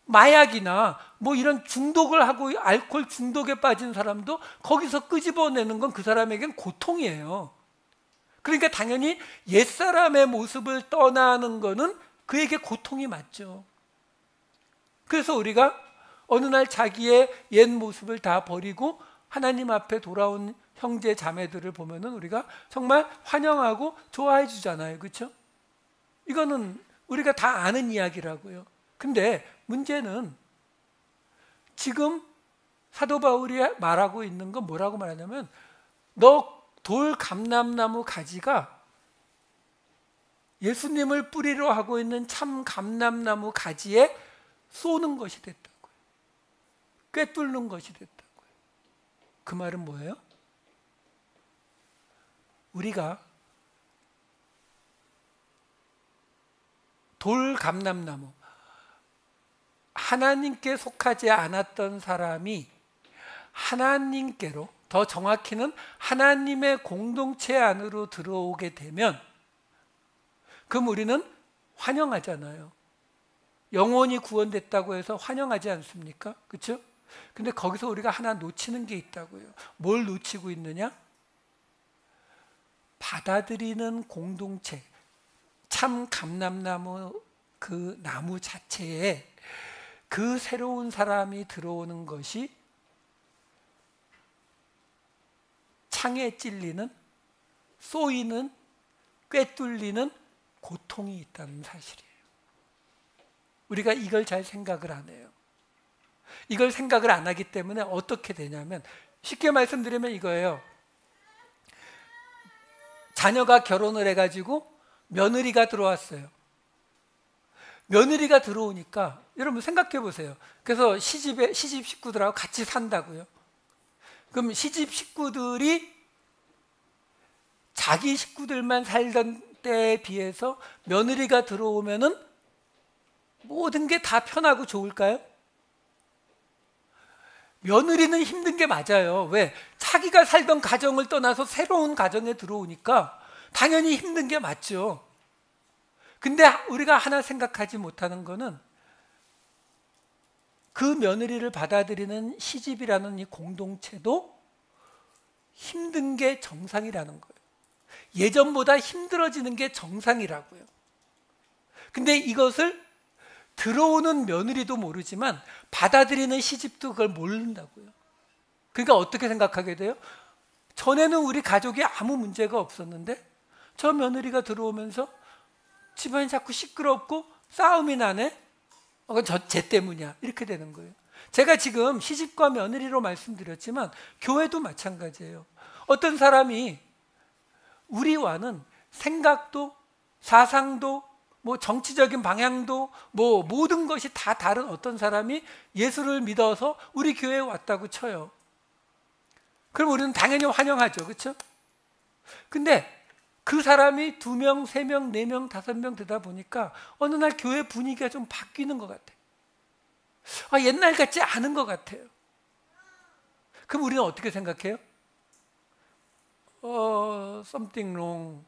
마약이나 이런 중독을 하고 알코올 중독에 빠진 사람도 거기서 끄집어내는 건 그 사람에겐 고통이에요. 그러니까 당연히 옛사람의 모습을 떠나는 거는 그에게 고통이 맞죠. 그래서 우리가 어느 날 자기의 옛 모습을 다 버리고 하나님 앞에 돌아온 형제 자매들을 보면은 우리가 정말 환영하고 좋아해 주잖아요. 그렇죠? 이거는 우리가 다 아는 이야기라고요. 근데 문제는 지금 사도 바울이 말하고 있는 건 뭐라고 말하냐면, 너 돌 감람나무 가지가 예수님을 뿌리로 하고 있는 참 감람나무 가지에 쏘는 것이 됐다고요. 꿰뚫는 것이 됐다고요. 그 말은 뭐예요? 우리가 돌 감람나무, 하나님께 속하지 않았던 사람이 하나님께로, 더 정확히는 하나님의 공동체 안으로 들어오게 되면, 그럼 우리는 환영하잖아요. 영혼이 구원됐다고 해서 환영하지 않습니까? 그렇죠? 근데 거기서 우리가 하나 놓치는 게 있다고요. 뭘 놓치고 있느냐? 받아들이는 공동체, 참 감람나무 그 나무 자체에 그 새로운 사람이 들어오는 것이 창에 찔리는, 쏘이는, 꿰뚫리는 고통이 있다는 사실이에요. 우리가 이걸 잘 생각을 안 해요. 이걸 생각을 안 하기 때문에 어떻게 되냐면, 쉽게 말씀드리면 이거예요. 자녀가 결혼을 해가지고 며느리가 들어왔어요. 며느리가 들어오니까 여러분 생각해 보세요. 그래서 시집 식구들하고 같이 산다고요. 그럼 시집 식구들이 자기 식구들만 살던 때에 비해서 며느리가 들어오면은 모든 게 다 편하고 좋을까요? 며느리는 힘든 게 맞아요. 왜? 자기가 살던 가정을 떠나서 새로운 가정에 들어오니까 당연히 힘든 게 맞죠. 근데 우리가 하나 생각하지 못하는 거는, 그 며느리를 받아들이는 시집이라는 이 공동체도 힘든 게 정상이라는 거예요. 예전보다 힘들어지는 게 정상이라고요. 근데 이것을 들어오는 며느리도 모르지만 받아들이는 시집도 그걸 모른다고요. 그러니까 어떻게 생각하게 돼요? 전에는 우리 가족이 아무 문제가 없었는데 저 며느리가 들어오면서 집안이 자꾸 시끄럽고 싸움이 나네? 그건 쟤 때문이야. 이렇게 되는 거예요. 제가 지금 시집과 며느리로 말씀드렸지만 교회도 마찬가지예요. 어떤 사람이 우리와는 생각도, 사상도, 뭐 정치적인 방향도, 뭐 모든 것이 다 다른 어떤 사람이 예수를 믿어서 우리 교회에 왔다고 쳐요. 그럼 우리는 당연히 환영하죠. 그렇죠? 근데 그 사람이 2명, 3명, 4명, 5명 되다 보니까 어느 날 교회 분위기가 좀 바뀌는 것 같아요. 옛날 같지 않은 것 같아요. 그럼 우리는 어떻게 생각해요? something wrong.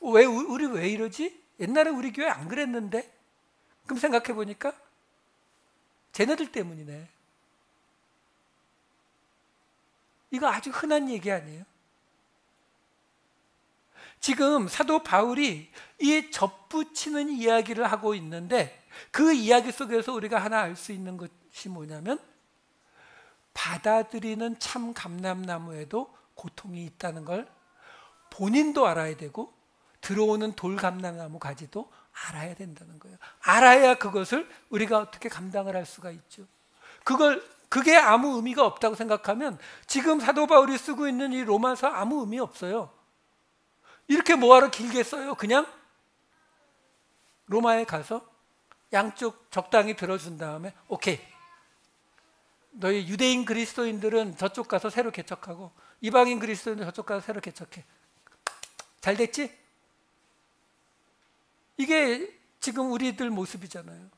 우리 왜 이러지? 옛날에 우리 교회 안 그랬는데? 그럼 생각해 보니까 쟤네들 때문이네. 이거 아주 흔한 얘기 아니에요? 지금 사도 바울이 이 접붙이는 이야기를 하고 있는데, 그 이야기 속에서 우리가 하나 알 수 있는 것이 뭐냐면, 받아들이는 참 감람나무에도 고통이 있다는 걸 본인도 알아야 되고 들어오는 돌 감람나무 가지도 알아야 된다는 거예요. 알아야 그것을 우리가 어떻게 감당을 할 수가 있죠. 그게 아무 의미가 없다고 생각하면 지금 사도 바울이 쓰고 있는 이 로마서 아무 의미 없어요. 이렇게 뭐하러 길게 써요? 그냥 로마에 가서 양쪽 적당히 들어준 다음에 오케이, 너희 유대인 그리스도인들은 저쪽 가서 새로 개척하고 이방인 그리스도인들 저쪽 가서 새로 개척해. 잘 됐지? 이게 지금 우리들 모습이잖아요.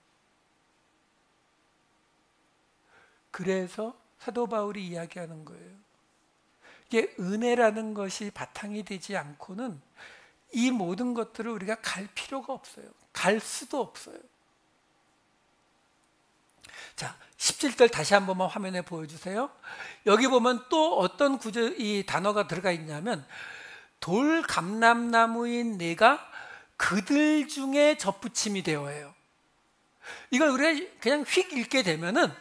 그래서 사도 바울이 이야기하는 거예요. 이게 은혜라는 것이 바탕이 되지 않고는 이 모든 것들을 우리가 갈 필요가 없어요. 갈 수도 없어요. 자, 17절 다시 한 번만 화면에 보여주세요. 여기 보면 또 어떤 이 단어가 들어가 있냐면, 돌 감람나무인 내가 그들 중에 접붙임이 되어요. 이걸 우리가 그냥 휙 읽게 되면은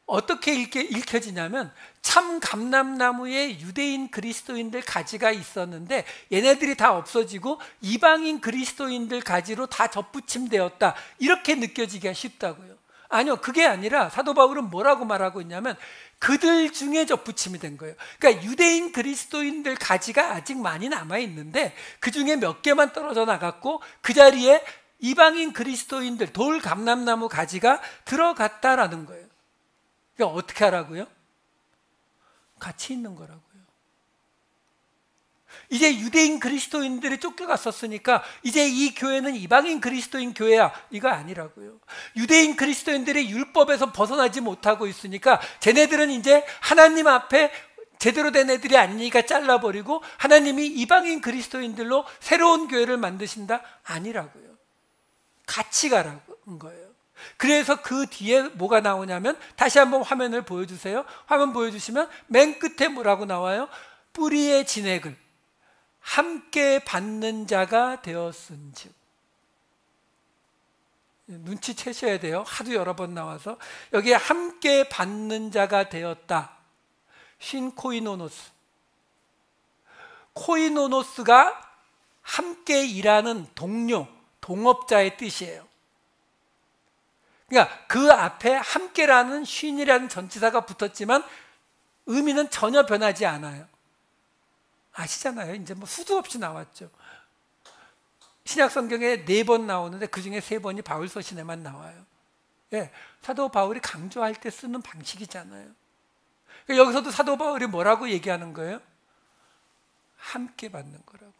어떻게 읽혀지냐면, 참 감람나무에 유대인 그리스도인들 가지가 있었는데 얘네들이 다 없어지고 이방인 그리스도인들 가지로 다 접붙임되었다, 이렇게 느껴지기가 쉽다고요. 아니요, 그게 아니라 사도 바울은 뭐라고 말하고 있냐면 그들 중에 접붙임이 된 거예요. 그러니까 유대인 그리스도인들 가지가 아직 많이 남아 있는데 그 중에 몇 개만 떨어져 나갔고 그 자리에 이방인 그리스도인들 돌 감람나무 가지가 들어갔다라는 거예요. 그러니까 어떻게 하라고요? 같이 있는 거라고요. 이제 유대인 그리스도인들이 쫓겨갔었으니까 이제 이 교회는 이방인 그리스도인 교회야, 이거 아니라고요. 유대인 그리스도인들이 율법에서 벗어나지 못하고 있으니까 쟤네들은 이제 하나님 앞에 제대로 된 애들이 아니니까 잘라버리고 하나님이 이방인 그리스도인들로 새로운 교회를 만드신다? 아니라고요. 같이 가라는 거예요. 그래서 그 뒤에 뭐가 나오냐면, 다시 한번 화면을 보여주세요. 화면 보여주시면 맨 끝에 뭐라고 나와요? 뿌리의 진액을 함께 받는 자가 되었은즉. 눈치채셔야 돼요. 하도 여러 번 나와서. 여기에 함께 받는 자가 되었다. 쉰코이노노스. 코이노노스가 함께 일하는 동료, 동업자의 뜻이에요. 그러니까 그 앞에 함께라는 쉰이라는 전치사가 붙었지만 의미는 전혀 변하지 않아요. 아시잖아요. 이제 뭐 수도 없이 나왔죠. 신약 성경에 4번 나오는데 그 중에 3번이 바울 서신에만 나와요. 예, 사도 바울이 강조할 때 쓰는 방식이잖아요. 그러니까 여기서도 사도 바울이 뭐라고 얘기하는 거예요? 함께 받는 거라고요.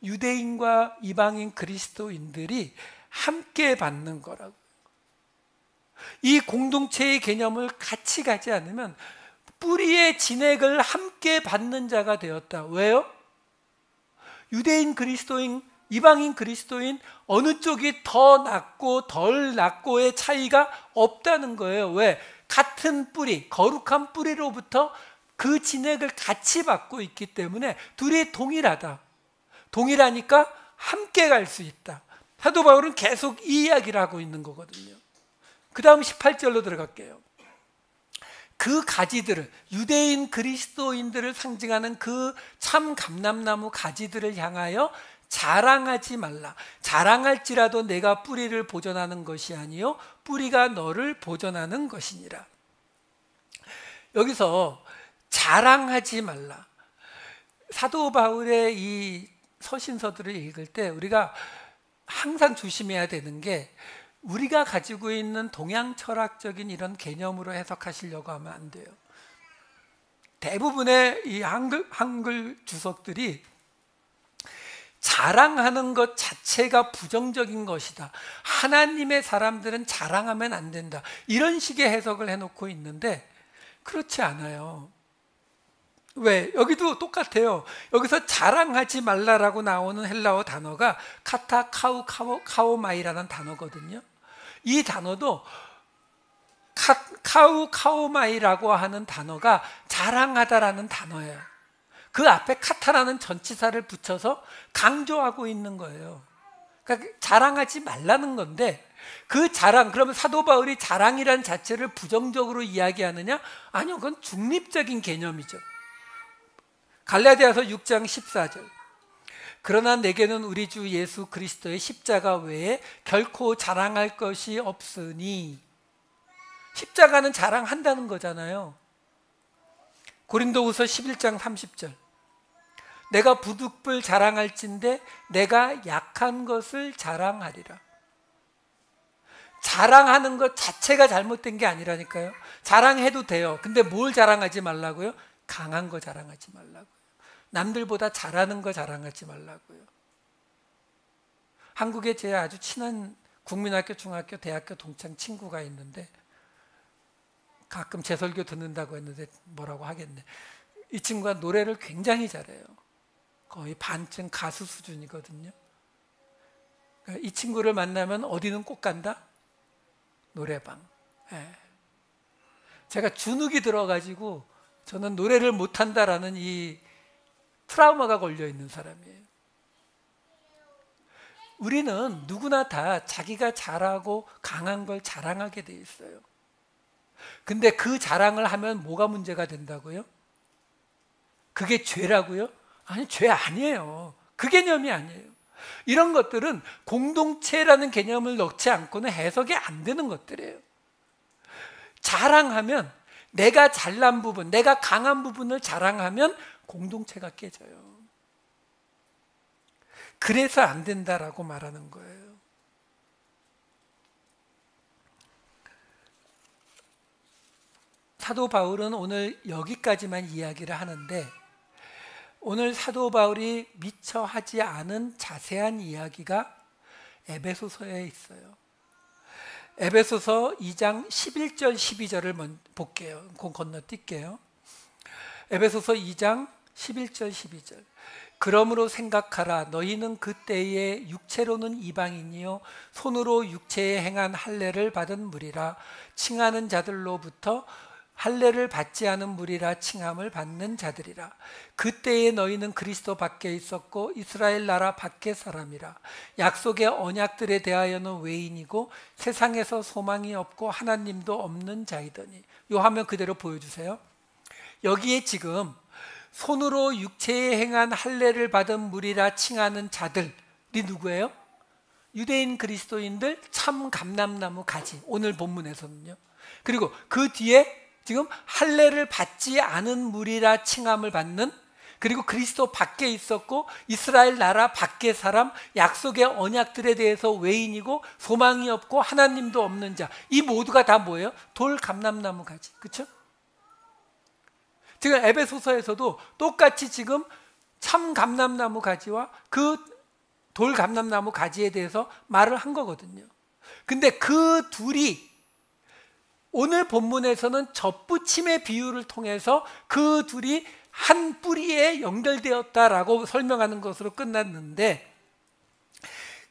유대인과 이방인 그리스도인들이 함께 받는 거라고요. 이 공동체의 개념을 같이 가지 않으면 뿌리의 진액을 함께 받는 자가 되었다. 왜요? 유대인 그리스도인, 이방인 그리스도인 어느 쪽이 더 낫고 덜 낫고의 차이가 없다는 거예요. 왜? 같은 뿌리, 거룩한 뿌리로부터 그 진액을 같이 받고 있기 때문에 둘이 동일하다. 동일하니까 함께 갈 수 있다. 사도 바울은 계속 이 이야기를 하고 있는 거거든요. 그 다음 18절로 들어갈게요. 그 가지들을, 유대인 그리스도인들을 상징하는 그 참 감람나무 가지들을 향하여 자랑하지 말라. 자랑할지라도 내가 뿌리를 보존하는 것이 아니요 뿌리가 너를 보존하는 것이니라. 여기서 자랑하지 말라. 사도 바울의 이 서신서들을 읽을 때 우리가 항상 조심해야 되는 게, 우리가 가지고 있는 동양 철학적인 이런 개념으로 해석하시려고 하면 안 돼요. 대부분의 이 한글 주석들이 자랑하는 것 자체가 부정적인 것이다. 하나님의 사람들은 자랑하면 안 된다. 이런 식의 해석을 해놓고 있는데 그렇지 않아요. 왜? 여기도 똑같아요. 여기서 자랑하지 말라라고 나오는 헬라어 단어가 카우카오마이라는 단어거든요. 이 단어도 카우카오마이라고 하는 단어가 자랑하다라는 단어예요. 그 앞에 카타라는 전치사를 붙여서 강조하고 있는 거예요. 그러니까 자랑하지 말라는 건데, 그 자랑, 그러면 사도 바울이 자랑이란 자체를 부정적으로 이야기하느냐? 아니요, 그건 중립적인 개념이죠. 갈라디아서 6장 14절. 그러나 내게는 우리 주 예수 그리스도의 십자가 외에 결코 자랑할 것이 없으니. 십자가는 자랑한다는 거잖아요. 고린도후서 11장 30절. 내가 부득불 자랑할진대 내가 약한 것을 자랑하리라. 자랑하는 것 자체가 잘못된 게 아니라니까요. 자랑해도 돼요. 근데 뭘 자랑하지 말라고요? 강한 거 자랑하지 말라고요. 남들보다 잘하는 거 자랑하지 말라고요. 한국에 제 아주 친한 국민학교, 중학교, 대학교 동창 친구가 있는데, 가끔 제 설교 듣는다고 했는데 뭐라고 하겠네. 이 친구가 노래를 굉장히 잘해요. 거의 반쯤 가수 수준이거든요. 그러니까 이 친구를 만나면 어디는 꼭 간다? 노래방. 예. 제가 주눅이 들어가지고 저는 노래를 못한다라는 이 트라우마가 걸려있는 사람이에요. 우리는 누구나 다 자기가 잘하고 강한 걸 자랑하게 돼 있어요. 근데 그 자랑을 하면 뭐가 문제가 된다고요? 그게 죄라고요? 아니, 죄 아니에요. 그 개념이 아니에요. 이런 것들은 공동체라는 개념을 넣지 않고는 해석이 안 되는 것들이에요. 자랑하면, 내가 잘난 부분, 내가 강한 부분을 자랑하면 공동체가 깨져요. 그래서 안 된다라고 말하는 거예요. 사도 바울은 오늘 여기까지만 이야기를 하는데, 오늘 사도 바울이 미처 하지 않은 자세한 이야기가 에베소서에 있어요. 에베소서 2장 11절 12절을 볼게요. 건너뛸게요. 에베소서 2장 11절 12절. 그러므로 생각하라. 너희는 그때에 육체로는 이방인이요 손으로 육체에 행한 할례를 받은 무리라. 칭하는 자들로부터 할례를 받지 않은 무리라 칭함을 받는 자들이라. 그때에 너희는 그리스도 밖에 있었고 이스라엘 나라 밖의 사람이라. 약속의 언약들에 대하여는 외인이고 세상에서 소망이 없고 하나님도 없는 자이더니. 요 화면 그대로 보여주세요. 여기에 지금 손으로 육체에 행한 할례를 받은 무리라 칭하는 자들이 누구예요? 유대인 그리스도인들 참 감람나무 가지. 오늘 본문에서는요. 그리고 그 뒤에 지금 할례를 받지 않은 무리라 칭함을 받는, 그리고 그리스도 밖에 있었고 이스라엘 나라 밖의 사람, 약속의 언약들에 대해서 외인이고 소망이 없고 하나님도 없는 자. 이 모두가 다 뭐예요? 돌 감람나무 가지. 그렇죠? 지금 에베소서에서도 똑같이 지금 참 감람나무 가지와 그 돌 감람나무 가지에 대해서 말을 한 거거든요. 근데 그 둘이 오늘 본문에서는 접붙임의 비유를 통해서 그 둘이 한 뿌리에 연결되었다라고 설명하는 것으로 끝났는데,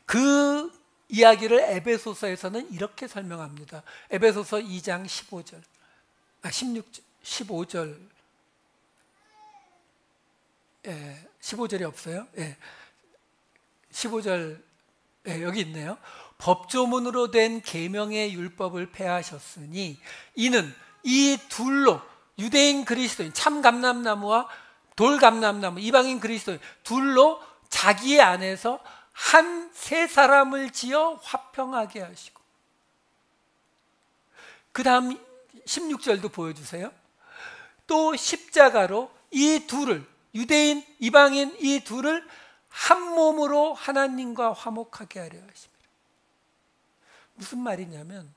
그 이야기를 에베소서에서는 이렇게 설명합니다. 에베소서 2장 15절 15절이 없어요? 15절 여기 있네요. 법조문으로 된 계명의 율법을 폐하셨으니 이는 이 둘로, 유대인 그리스도인 참 감람나무와 돌 감람나무 이방인 그리스도인 둘로 자기 안에서 한 세 사람을 지어 화평하게 하시고, 그 다음 16절도 보여주세요. 또 십자가로 이 둘을, 유대인 이방인 이 둘을 한 몸으로 하나님과 화목하게 하려 하십니다. 무슨 말이냐면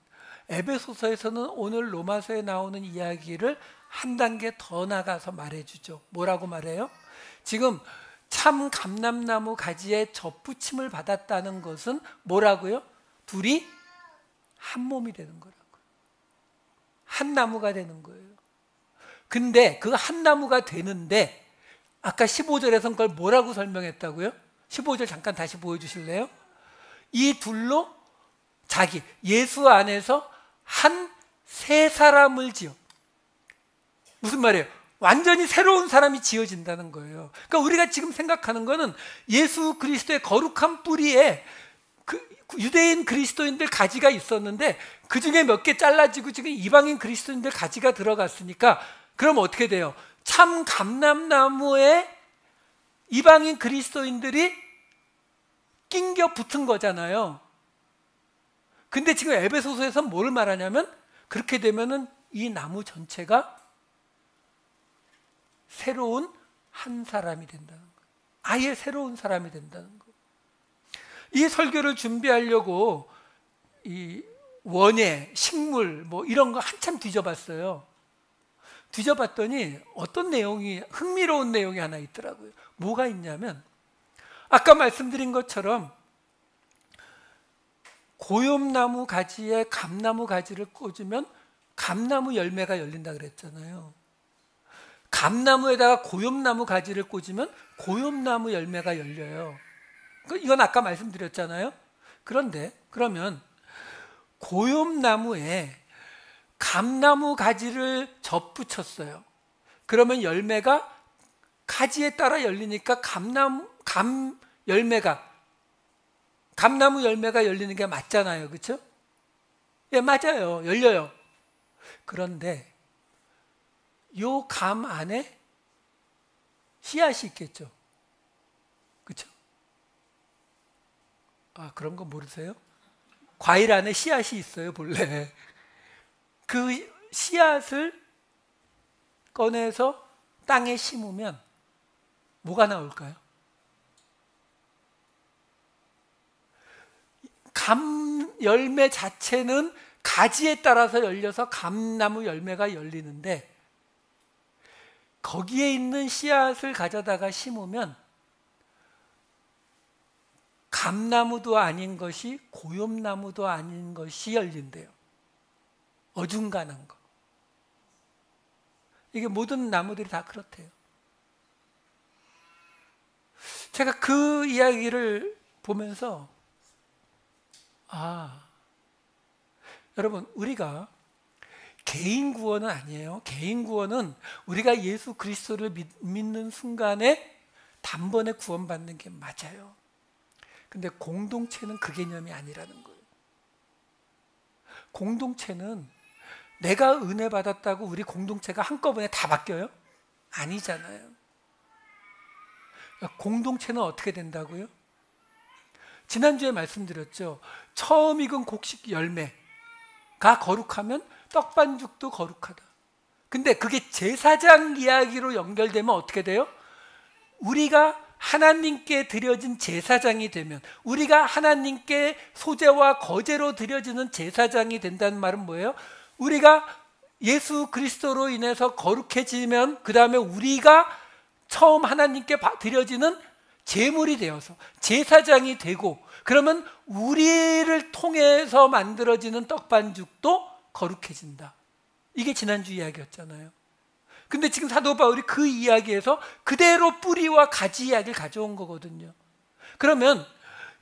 에베소서에서는 오늘 로마서에 나오는 이야기를 한 단계 더 나가서 말해주죠. 뭐라고 말해요? 지금 참 감람나무 가지에 접붙임을 받았다는 것은 뭐라고요? 둘이 한 몸이 되는 거라고요. 한 나무가 되는 거예요. 근데 그 한 나무가 되는데 아까 15절에서는 그걸 뭐라고 설명했다고요? 15절 잠깐 다시 보여주실래요? 이 둘로 자기, 예수 안에서 한 세 사람을 지어. 무슨 말이에요? 완전히 새로운 사람이 지어진다는 거예요. 그러니까 우리가 지금 생각하는 거는 예수 그리스도의 거룩한 뿌리에 그 유대인 그리스도인들 가지가 있었는데 그 중에 몇 개 잘라지고 지금 이방인 그리스도인들 가지가 들어갔으니까, 그럼 어떻게 돼요? 참 감람나무에 이방인 그리스도인들이 낑겨 붙은 거잖아요. 근데 지금 에베소서에서 뭘 말하냐면, 그렇게 되면은 이 나무 전체가 새로운 한 사람이 된다는 거예요. 아예 새로운 사람이 된다는 거예요. 이 설교를 준비하려고 이 원예, 식물 뭐 이런 거 한참 뒤져봤어요. 뒤져봤더니 어떤 내용이, 흥미로운 내용이 하나 있더라고요. 뭐가 있냐면, 아까 말씀드린 것처럼 고염나무 가지에 감나무 가지를 꽂으면 감나무 열매가 열린다 그랬잖아요. 감나무에다가 고염나무 가지를 꽂으면 고염나무 열매가 열려요. 이건 아까 말씀드렸잖아요. 그런데 그러면 고염나무에 감나무 가지를 접붙였어요. 그러면 열매가 가지에 따라 열리니까 감나무 열매가 열리는 게 맞잖아요. 그렇죠? 예, 맞아요. 열려요. 그런데 요 감 안에 씨앗이 있겠죠. 그렇죠? 아, 그런 거 모르세요? 과일 안에 씨앗이 있어요, 본래. 그 씨앗을 꺼내서 땅에 심으면 뭐가 나올까요? 감 열매 자체는 가지에 따라서 열려서 감나무 열매가 열리는데, 거기에 있는 씨앗을 가져다가 심으면 감나무도 아닌 것이 고엽나무도 아닌 것이 열린대요. 어중간한 거. 이게 모든 나무들이 다 그렇대요. 제가 그 이야기를 보면서 여러분, 우리가 개인 구원은 아니에요. 개인 구원은 우리가 예수 그리스도를 믿는 순간에 단번에 구원받는 게 맞아요. 근데 공동체는 그 개념이 아니라는 거예요. 공동체는 내가 은혜 받았다고 우리 공동체가 한꺼번에 다 바뀌어요? 아니잖아요. 공동체는 어떻게 된다고요? 지난주에 말씀드렸죠. 처음 익은 곡식 열매가 거룩하면 떡반죽도 거룩하다. 근데 그게 제사장 이야기로 연결되면 어떻게 돼요? 우리가 하나님께 드려진 제사장이 되면, 우리가 하나님께 소제와 거제로 드려지는 제사장이 된다는 말은 뭐예요? 우리가 예수 그리스도로 인해서 거룩해지면 그 다음에 우리가 처음 하나님께 드려지는 제물이 되어서 제사장이 되고, 그러면 우리를 통해서 만들어지는 떡반죽도 거룩해진다. 이게 지난주 이야기였잖아요. 근데 지금 사도 바울이 그 이야기에서 그대로 뿌리와 가지 이야기를 가져온 거거든요. 그러면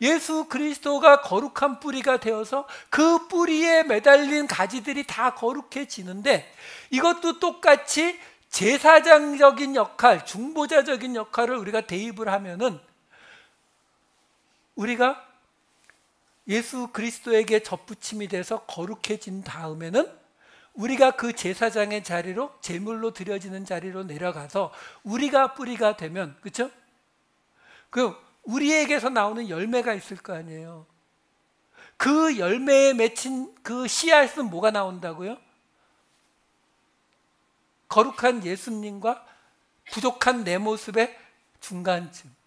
예수 그리스도가 거룩한 뿌리가 되어서 그 뿌리에 매달린 가지들이 다 거룩해지는데, 이것도 똑같이 제사장적인 역할, 중보자적인 역할을 우리가 대입을 하면은, 우리가 예수 그리스도에게 접붙임이 돼서 거룩해진 다음에는 우리가 그 제사장의 자리로, 제물로 드려지는 자리로 내려가서 우리가 뿌리가 되면, 그렇죠? 그 우리에게서 나오는 열매가 있을 거 아니에요. 그 열매에 맺힌 그 씨앗은 뭐가 나온다고요? 거룩한 예수님과 부족한 내 모습의 중간쯤.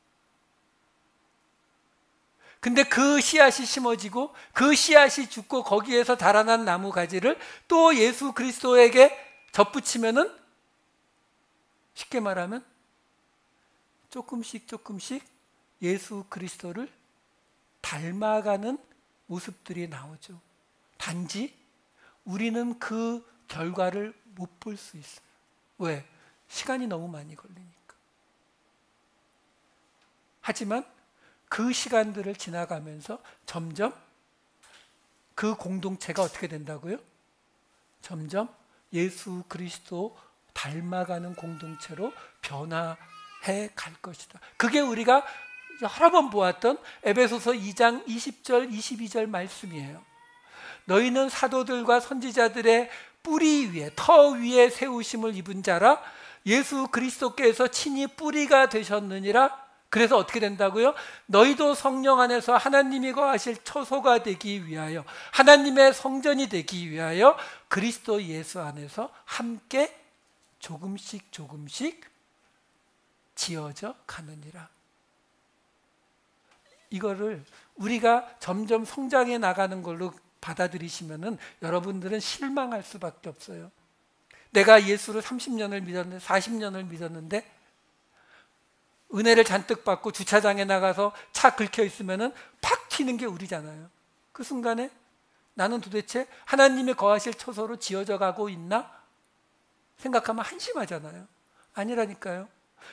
근데 그 씨앗이 심어지고 그 씨앗이 죽고 거기에서 자라난 나무 가지를 또 예수 그리스도에게 접붙이면은, 쉽게 말하면 조금씩 예수 그리스도를 닮아가는 모습들이 나오죠. 단지 우리는 그 결과를 못 볼 수 있어요. 왜? 시간이 너무 많이 걸리니까. 하지만 그 시간들을 지나가면서 점점 그 공동체가 어떻게 된다고요? 점점 예수 그리스도 닮아가는 공동체로 변화해 갈 것이다. 그게 우리가 여러 번 보았던 에베소서 2장 20절 22절 말씀이에요. 너희는 사도들과 선지자들의 뿌리 위에, 터 위에 세우심을 입은 자라. 예수 그리스도께서 친히 뿌리가 되셨느니라. 그래서 어떻게 된다고요? 너희도 성령 안에서 하나님이 거하실 처소가 되기 위하여, 하나님의 성전이 되기 위하여 그리스도 예수 안에서 함께 조금씩 지어져 가느니라. 이거를 우리가 점점 성장해 나가는 걸로 받아들이시면은 여러분들은 실망할 수밖에 없어요. 내가 예수를 30년을 믿었는데, 40년을 믿었는데, 은혜를 잔뜩 받고 주차장에 나가서 차 긁혀 있으면은 팍 튀는 게 우리잖아요. 그 순간에 나는 도대체 하나님의 거하실 처소로 지어져 가고 있나? 생각하면 한심하잖아요. 아니라니까요.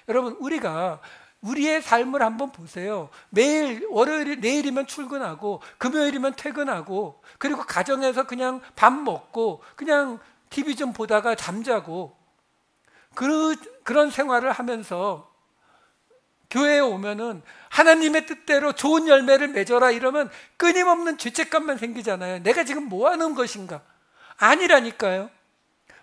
여러분, 우리가 우리의 삶을 한번 보세요. 매일 월요일, 내일이면 출근하고 금요일이면 퇴근하고, 그리고 가정에서 그냥 밥 먹고 그냥 TV 좀 보다가 잠자고, 그런 생활을 하면서 교회에 오면은 하나님의 뜻대로 좋은 열매를 맺어라 이러면 끊임없는 죄책감만 생기잖아요. 내가 지금 뭐 하는 것인가? 아니라니까요.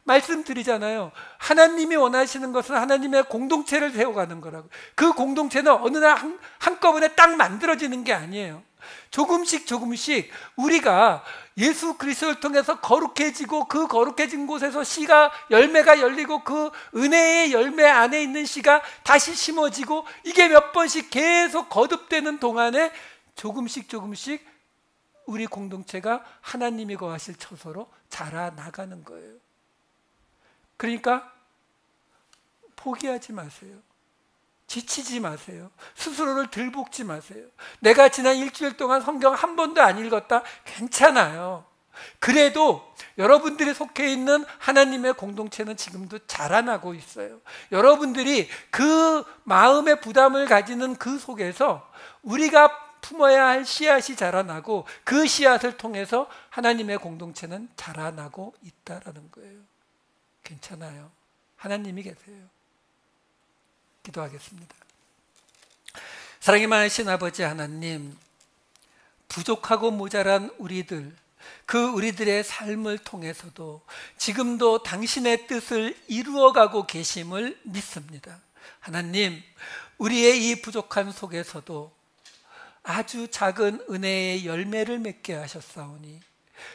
말씀드리잖아요. 하나님이 원하시는 것은 하나님의 공동체를 세워가는 거라고. 그 공동체는 어느 날 한꺼번에 딱 만들어지는 게 아니에요. 조금씩 조금씩 우리가 예수 그리스도를 통해서 거룩해지고 그 거룩해진 곳에서 씨가 열매가 열리고 그 은혜의 열매 안에 있는 씨가 다시 심어지고 이게 몇 번씩 계속 거듭되는 동안에 조금씩 조금씩 우리 공동체가 하나님이 거하실 처소로 자라나가는 거예요. 그러니까 포기하지 마세요. 지치지 마세요. 스스로를 들볶지 마세요. 내가 지난 일주일 동안 성경 한 번도 안 읽었다? 괜찮아요. 그래도 여러분들이 속해 있는 하나님의 공동체는 지금도 자라나고 있어요. 여러분들이 그 마음의 부담을 가지는 그 속에서 우리가 품어야 할 씨앗이 자라나고 그 씨앗을 통해서 하나님의 공동체는 자라나고 있다라는 거예요. 괜찮아요. 하나님이 계세요. 기도하겠습니다. 사랑이 많으신 아버지 하나님, 부족하고 모자란 우리들, 그 우리들의 삶을 통해서도 지금도 당신의 뜻을 이루어가고 계심을 믿습니다. 하나님, 우리의 이 부족한 속에서도 아주 작은 은혜의 열매를 맺게 하셨사오니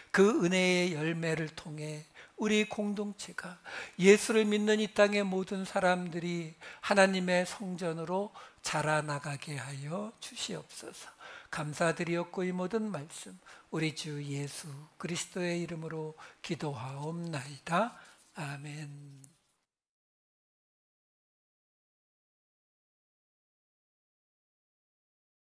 그 은혜의 열매를 통해 우리 공동체가 예수를 믿는 이 땅의 모든 사람들이 하나님의 성전으로 자라나가게 하여 주시옵소서. 감사드리옵고 이 모든 말씀 우리 주 예수 그리스도의 이름으로 기도하옵나이다. 아멘.